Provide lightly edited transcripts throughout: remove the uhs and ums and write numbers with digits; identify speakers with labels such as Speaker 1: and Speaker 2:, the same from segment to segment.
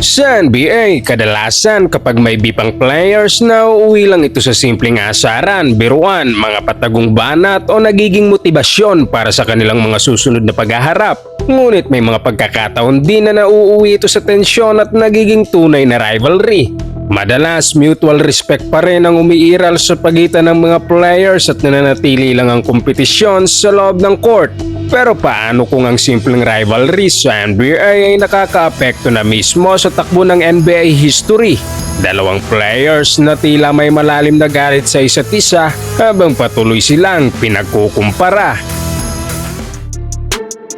Speaker 1: Sa NBA, kadalasan kapag may bipang players na uuwi lang ito sa simpleng asaran, biruan, mga patagong banat o nagiging motibasyon para sa kanilang mga susunod na paghaharap. Ngunit may mga pagkakataon din na nauuwi ito sa tensyon at nagiging tunay na rivalry. Madalas, mutual respect pa rin ang umiiral sa pagitan ng mga players at nananatili lang ang kompetisyon sa loob ng court. Pero paano kung ang simpleng rivalry sa NBA ay nakakaapekto na mismo sa takbo ng NBA history? Dalawang players na tila may malalim na galit sa isa't isa habang patuloy silang pinagkukumpara.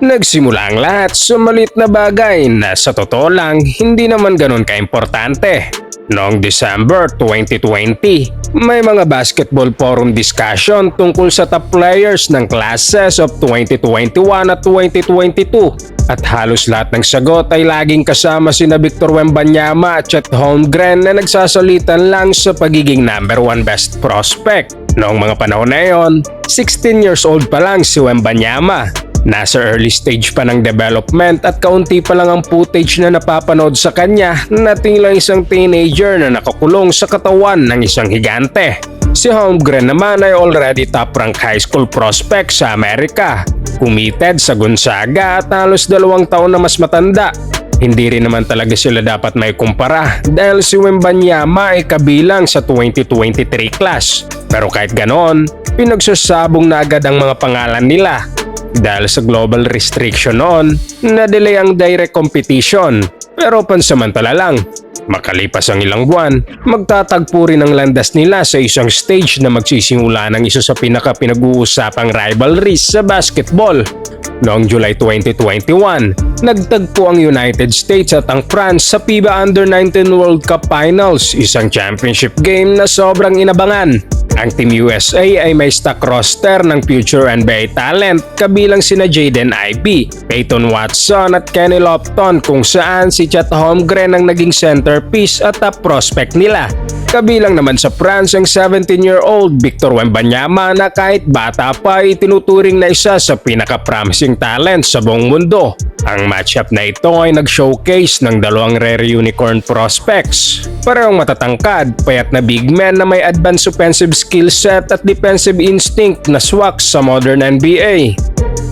Speaker 1: Nagsimula ang lahat sa maliit na bagay na sa totoo lang hindi naman ganun kaimportante. Noong December 2020, may mga basketball forum discussion tungkol sa top players ng classes of 2021 at 2022 at halos lahat ng sagot ay laging kasama sina Victor Wembanyama at Chet Holmgren na nagsasalitan lang sa pagiging number 1 best prospect. Noong mga panahon na iyon, 16 years old pa lang si Wembanyama. Nasa early stage pa ng development at kaunti pa lang ang footage na napapanood sa kanya na tila isang teenager na nakakulong sa katawan ng isang higante. Si Holmgren naman ay already top-ranked high school prospect sa Amerika. Committed sa Gonzaga at halos 2 taon na mas matanda. Hindi rin naman talaga sila dapat may kumpara dahil si Wembanyama ay kabilang sa 2023 class. Pero kahit ganoon, pinagsasabong na agad ang mga pangalan nila. Dahil sa global restriction noon, na-delay ang direct competition pero pansamantala lang. Makalipas ang ilang buwan, magtatagpo rin ang landas nila sa isang stage na magsisimula ng isa sa pinaka-pinag-uusapang rivalries sa basketball. Noong July 2021, nagtagpo ang United States at ang France sa FIBA Under-19 World Cup Finals, isang championship game na sobrang inabangan. Ang Team USA ay may stock roster ng future NBA talent kabilang sina Jaden Ivey, Peyton Watson at Kenny Lofton kung saan si Chet Holmgren ang naging centerpiece at top prospect nila. Kabilang naman sa France ang 17-year-old Victor Wembanyama na kahit bata pa ay tinuturing na isa sa pinaka-promising talent sa buong mundo. Ang matchup na ito ay nag-showcase ng dalawang rare unicorn prospects. Parehong matatangkad, payat na big men na may advanced offensive skill set at defensive instinct na swak sa modern NBA.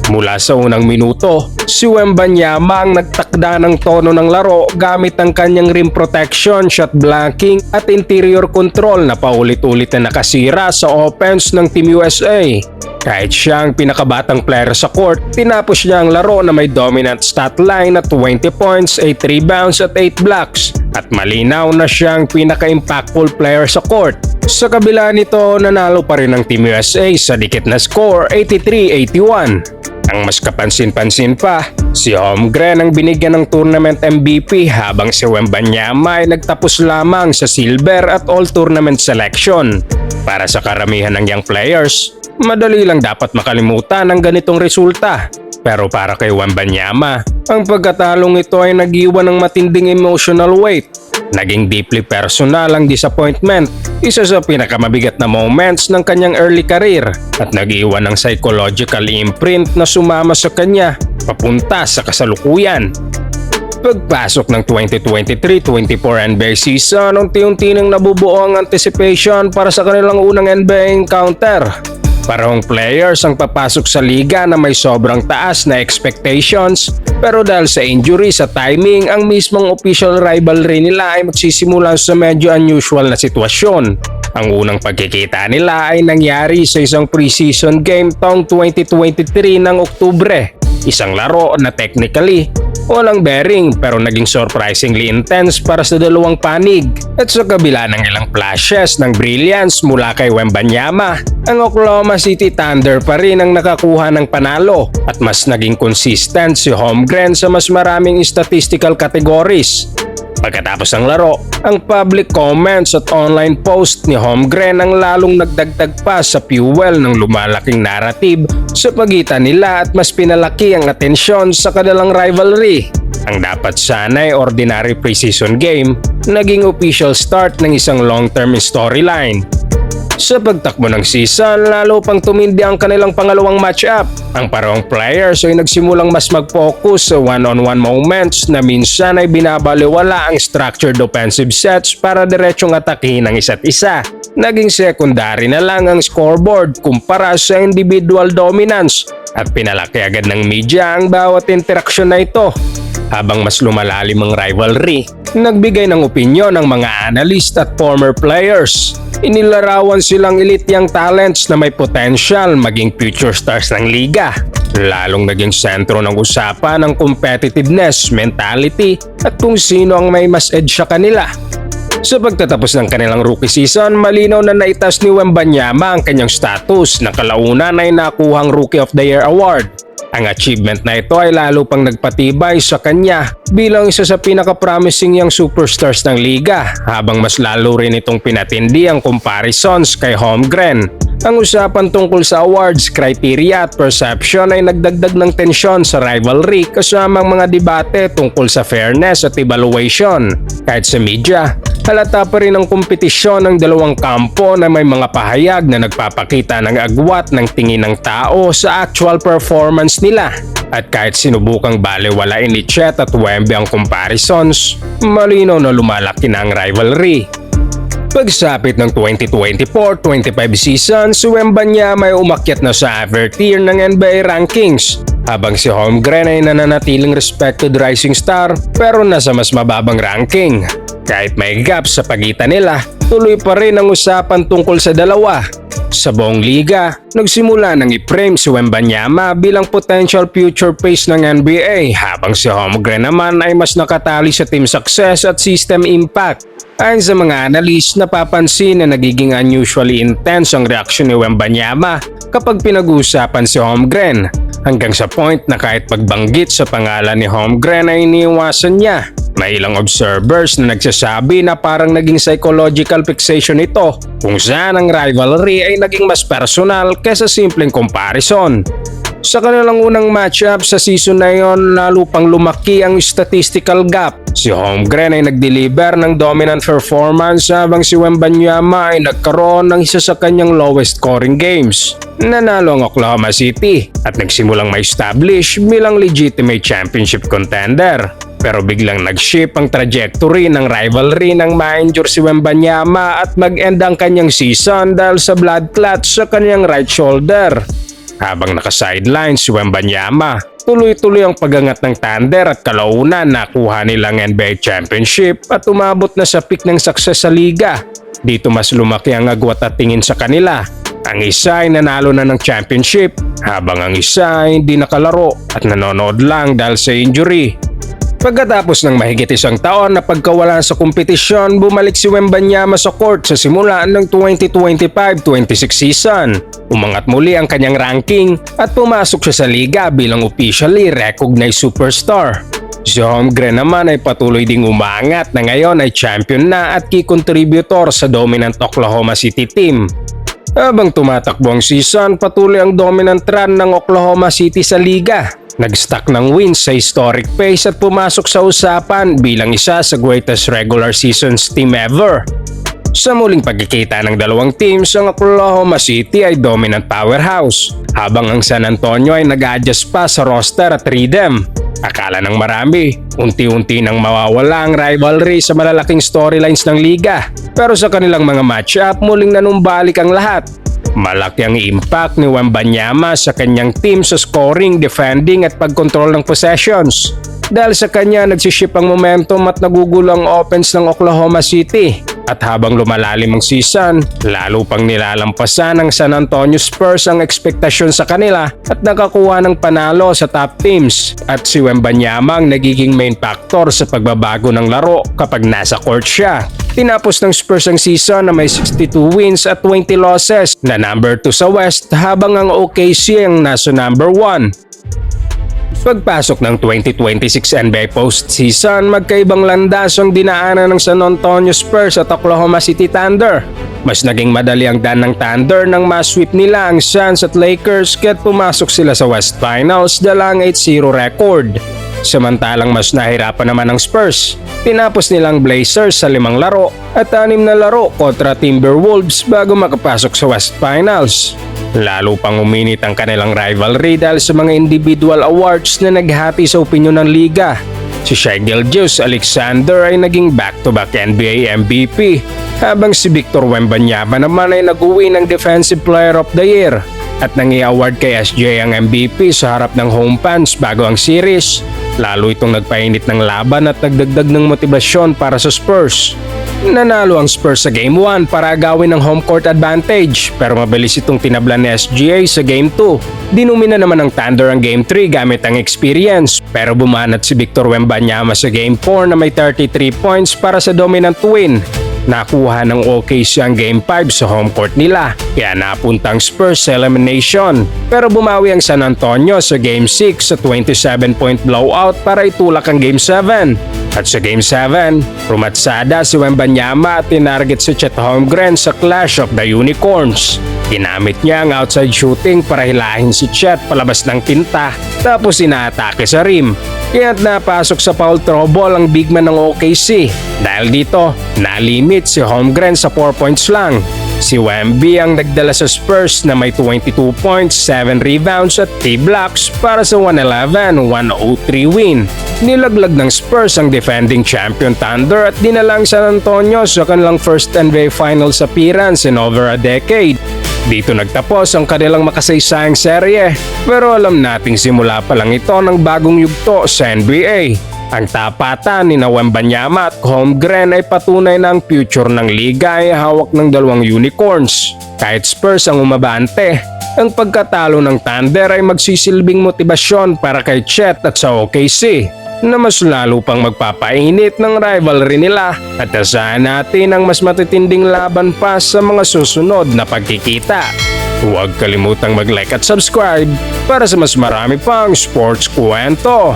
Speaker 1: Mula sa unang minuto, si Wembanyama ang nagtakda ng tono ng laro gamit ang kanyang rim protection, shot blocking at interior control na paulit-ulit na nakasira sa offense ng Team USA. Kahit siya ang pinakabatang player sa court, tinapos niya ang laro na may dominant stat line na 20 points, 8 rebounds at 8 blocks. At malinaw na siya ang pinaka-impactful player sa court. Sa kabila nito, nanalo pa rin ang Team USA sa dikit na score 83-81. Ang mas kapansin-pansin pa, si Holmgren ang binigyan ng tournament MVP habang si Wembanyama ay nagtapos lamang sa silver at all-tournament selection. Para sa karamihan ng young players, madali lang dapat makalimutan ang ganitong resulta. Pero para kay Wembanyama, ang pagkatalong ito ay nag-iwan ng matinding emotional weight. Naging deeply personal ang disappointment, isa sa pinakamabigat na moments ng kanyang early career at nag-iwan ng psychological imprint na sumama sa kanya papunta sa kasalukuyan. Pagpasok ng 2023-24 NBA season, unti-unti nang nabubuo ang anticipation para sa kanilang unang NBA encounter. Parehong players ang papasok sa liga na may sobrang taas na expectations pero dahil sa injury sa timing, ang mismong official rivalry nila ay magsisimula sa medyo unusual na sitwasyon. Ang unang pagkikita nila ay nangyari sa isang preseason game taong 2023 ng Oktubre. Isang laro na technically walang bearing pero naging surprisingly intense para sa dalawang panig. At sa kabila ng ilang flashes ng brilliance mula kay Wembanyama, ang Oklahoma City Thunder pa rin ang nakakuha ng panalo at mas naging consistent si Holmgren sa mas maraming statistical categories. Pagkatapos ng laro, ang public comments at online post ni Holmgren ang lalong nagdagdag pa sa fuel ng lumalaking narrative sa pagitan nila at mas pinalaki ang atensyon sa kanilang rivalry. Ang dapat sana ay ordinary preseason game, naging official start ng isang long-term storyline. Sa pagtakbo ng season, lalo pang tumindi ang kanilang pangalawang matchup. Ang parehong players ay nagsimulang mas mag-focus sa one-on-one moments na minsan ay binabaliwala ang structured offensive sets para diretsong atakihin ang isa't isa. Naging secondary na lang ang scoreboard kumpara sa individual dominance at pinalaki agad ng media ang bawat interaksyon na ito. Habang mas lumalalim ang rivalry, nagbigay ng opinyon ng mga analyst at former players. Inilarawan silang elite young talents na may potential maging future stars ng liga. Lalong naging sentro ng usapan ang competitiveness, mentality at kung sino ang may mas edge sa kanila. Sa pagtatapos ng kanilang rookie season, malinaw na naitas ni Wembanyama ang kanyang status na kalaunan ay nakuhang Rookie of the Year award. Ang achievement na ito ay lalo pang nagpatibay sa kanya bilang isa sa pinaka-promising young superstars ng liga habang mas lalo rin itong pinatindi ang comparisons kay Holmgren. Ang usapan tungkol sa awards, criteria at perception ay nagdagdag ng tensyon sa rivalry kasama ang mga debate tungkol sa fairness at evaluation. Kahit sa media, halata pa rin ang kompetisyon ng dalawang kampo na may mga pahayag na nagpapakita ng agwat ng tingin ng tao sa actual performance nila. At kahit sinubukang balewalain ni Chet at Wemby ang comparisons, malinaw na lumalaki na ang rivalry. Pagsapit ng 2024-25 season, si Wembanyama ay umakyat na sa upper tier ng NBA rankings, habang si Holmgren ay nananatiling respected rising star pero nasa mas mababang ranking. Kahit may gap sa pagitan nila, tuloy pa rin ang usapan tungkol sa dalawa. Sa buong liga, nagsimula ng i-frame si Wembanyama bilang potential future face ng NBA habang si Holmgren naman ay mas nakatali sa team success at system impact. Ayon sa mga analyst, napapansin na nagiging unusually intense ang reaksyon ni Wembanyama kapag pinag-uusapan si Holmgren, hanggang sa point na kahit pagbanggit sa pangalan ni Holmgren ay iniiwasan niya. May ilang observers na nagsasabi na parang naging psychological fixation ito kung saan ang rivalry ay naging mas personal kaysa simpleng comparison. Sa kanilang unang matchup sa season na yon, lalo pang lumaki ang statistical gap. Si Holmgren ay nag-deliver ng dominant performance habang si Wembanyama ay nagkaroon ng isa sa kanyang lowest scoring games. Nanalo ang Oklahoma City at nagsimulang ma-establish bilang legitimate championship contender. Pero biglang nag-shift ang trajectory ng rivalry nang ma-injure si Wembanyama at mag-end ang kanyang season dahil sa blood clot sa kanyang right shoulder. Habang naka-sideline si Wembanyama, tuloy-tuloy ang pagangat ng Thunder at kalaunan nakuha nilang NBA championship at umabot na sa peak ng success sa liga. Dito mas lumaki ang agwat at tingin sa kanila. Ang isa ay nanalo na ng championship habang ang isa ay hindi nakalaro at nanonood lang dahil sa injury. Pagkatapos ng mahigit isang taon na pagkawalan sa kompetisyon, bumalik si Wembanyama sa court sa simula ng 2025-26 season. Umangat muli ang kanyang ranking at pumasok siya sa liga bilang officially recognized superstar. Si Holmgren naman ay patuloy ding umangat na ngayon ay champion na at key contributor sa dominant Oklahoma City team. Habang tumatakbo ang season, patuloy ang dominant run ng Oklahoma City sa liga. Nag-stack ng wins sa historic pace at pumasok sa usapan bilang isa sa greatest regular seasons team ever. Sa muling pagkikita ng dalawang teams, ang Oklahoma City ay dominant powerhouse, habang ang San Antonio ay nag-adjust pa sa roster at rhythm. Akala ng marami, unti-unti nang mawawala ang rivalry sa malalaking storylines ng liga. Pero sa kanilang mga matchup, muling nanumbalik ang lahat. Malaki ang impact ni Wembanyama sa kanyang team sa scoring, defending at pagkontrol ng possessions. Dahil sa kanya nagsiship ang momentum at nagugulo ang offense ng Oklahoma City. At habang lumalalim ang season, lalo pang nilalampasan ng San Antonio Spurs ang ekspektasyon sa kanila at nakakuha ng panalo sa top teams. At si Wembanyama ang nagiging main factor sa pagbabago ng laro kapag nasa court siya. Tinapos ng Spurs ang season na may 62 wins at 20 losses na number 2 sa West habang ang OKC ang nasa number 1. Pagpasok ng 2026 NBA postseason, magkaibang landas ang dinaanan ng San Antonio Spurs at Oklahoma City Thunder. Mas naging madali ang daan ng Thunder nang ma-sweep nila ang Suns at Lakers kaya't pumasok sila sa West Finals dala ang 8-0 record. Samantalang mas nahirapan naman ang Spurs. Tinapos nilang Blazers sa 5 laro at 6 na laro kontra Timberwolves bago makapasok sa West Finals. Lalo pang uminit ang kanilang rivalry dahil sa mga individual awards na naghati sa opinyon ng liga. Si Shai Gilgeous-Alexander ay naging back-to-back NBA MVP, habang si Victor Wembanyama naman ay nag-uwi ng Defensive Player of the Year at nangi-award kay SJ ang MVP sa harap ng home fans bago ang series. Lalo itong nagpainit ng laban at nagdagdag ng motibasyon para sa Spurs. Nanalo ang Spurs sa Game 1 para agawin ng home court advantage, pero mabilis itong tinablan ni SGA sa Game 2. Dinumina naman ng Thunder ang Game 3 gamit ang experience, pero bumanat si Victor Wembanyama sa Game 4 na may 33 points para sa dominant win. Nakuha ng OKC ang Game 5 sa home court nila, kaya napunta ang Spurs sa elimination. Pero bumawi ang San Antonio sa Game 6 sa 27-point blowout para itulak ang Game 7. At sa Game 7, rumatsada si Wembanyama at tinarget si Chet Holmgren sa Clash of the Unicorns. Ginamit niya ang outside shooting para hilahin si Chet palabas ng pinta, tapos inaatake sa rim. Kaya't napasok sa foul trouble ang big man ng OKC. Dahil dito, nalimit si Holmgren sa 4 points lang. Si Wemby ang nagdala sa Spurs na may 22 points, 7 rebounds at 3 blocks para sa 111-103 win. Nilaglag ng Spurs ang defending champion Thunder at dinalang San Antonio sa kanilang first NBA Finals appearance in over a decade. Dito nagtapos ang kanilang makasaysayang serye, pero alam nating simula pa lang ito ng bagong yugto sa NBA. Ang tapatan ni Wembanyama at Holmgren ay patunay na ang future ng liga ay hawak ng dalawang unicorns. Kahit Spurs ang umabante, ang pagkatalo ng Thunder ay magsisilbing motibasyon para kay Chet at sa OKC, na mas lalo pang magpapainit ng rivalry nila, at asahan natin ang mas matitinding laban pa sa mga susunod na pagkikita. Huwag kalimutang mag-like at subscribe para sa mas marami pang sports kwento.